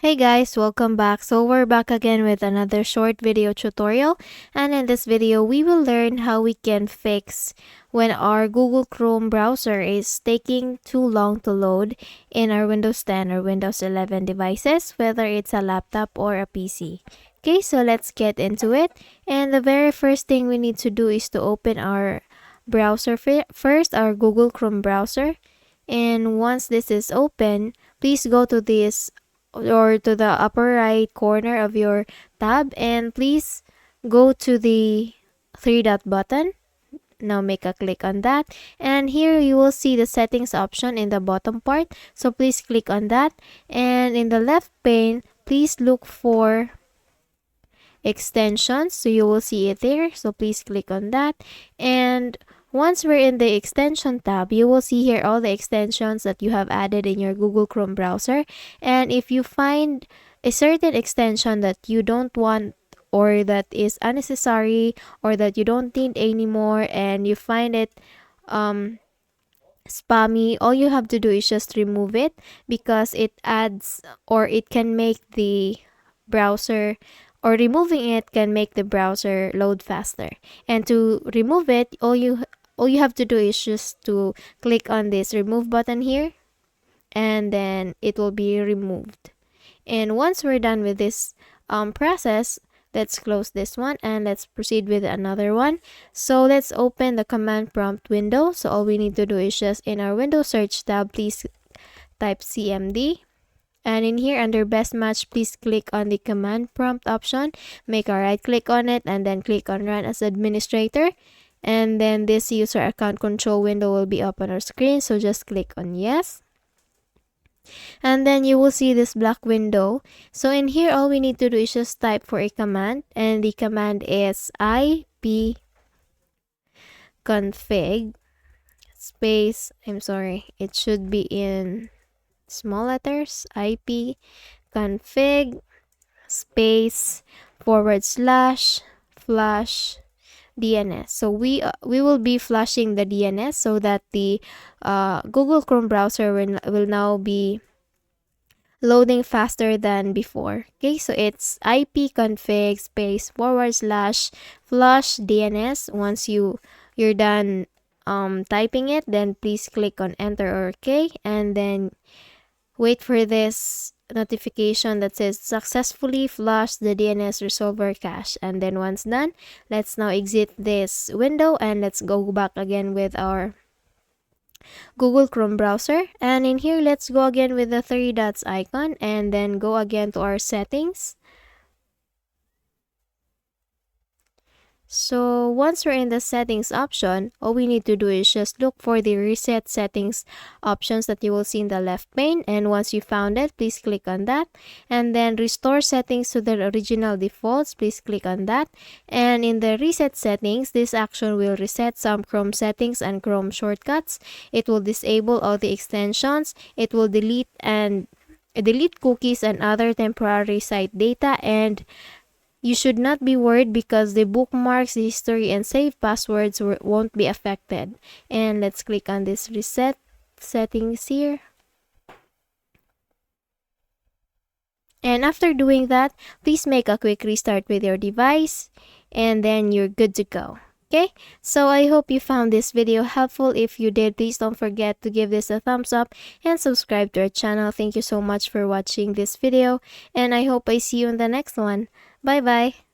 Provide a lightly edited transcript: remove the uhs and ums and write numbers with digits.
Hey guys, welcome back. So we're back again with another short video tutorial, and in this video we will learn how we can fix when our Google Chrome browser is taking too long to load in our Windows 10 or Windows 11 devices, whether it's a laptop or a PC. Okay, so let's get into it. And the very first thing we need to do is to open our browser first, our Google Chrome browser. And once this is open, please go to this or to the upper right corner of your tab, and please go to the three dot button. Now make a click on that, and here you will see the settings option in the bottom part, so please click on that. And in the left pane, please look for extensions, so you will see it there, so please click on that. And once we're in the extension tab, you will see here all the extensions that you have added in your Google Chrome browser. And if you find a certain extension that you don't want, or that is unnecessary, or that you don't need anymore, and you find it spammy, all you have to do is just remove it, because it adds, or it can make the browser, or removing it can make the browser load faster. And to remove it, all you have to do is just to click on this remove button here, and then it will be removed. And once we're done with this process, let's close this one and let's proceed with another one. So let's open the command prompt window. So all we need to do is just in our Windows search tab, please type CMD. And in here under best match, please click on the command prompt option, make a right click on it, and then click on run as administrator. And then this user account control window will be up on our screen, so just click on yes. And then you will see this black window. So in here, all we need to do is just type for a command, and the command is ipconfig space, it should be in small letters, ipconfig space /flush DNS. So we will be flushing the DNS so that the Google Chrome browser will now be loading faster than before. Okay, so it's ipconfig space /flush DNS. Once you're done typing it, then please click on enter or OK, and then wait for this notification that says successfully flushed the DNS resolver cache. And then once done, let's now exit this window and let's go back again with our Google Chrome browser. And in here, let's go again with the three dots icon, and then go again to our settings. So once we're in the settings option, all we need to do is just look for the reset settings options that you will see in the left pane. And once you found it, please click on that. And then restore settings to their original defaults, please click on that. And in the reset settings, this action will reset some Chrome settings and Chrome shortcuts. It will disable all the extensions. It will delete cookies and other temporary site data. And you should not be worried because the bookmarks, the history, and saved passwords won't be affected. And let's click on this reset settings here. And after doing that, please make a quick restart with your device, and then you're good to go. Okay, so I hope you found this video helpful. If you did, please don't forget to give this a thumbs up and subscribe to our channel. Thank you so much for watching this video, and I hope I see you in the next one. Bye bye.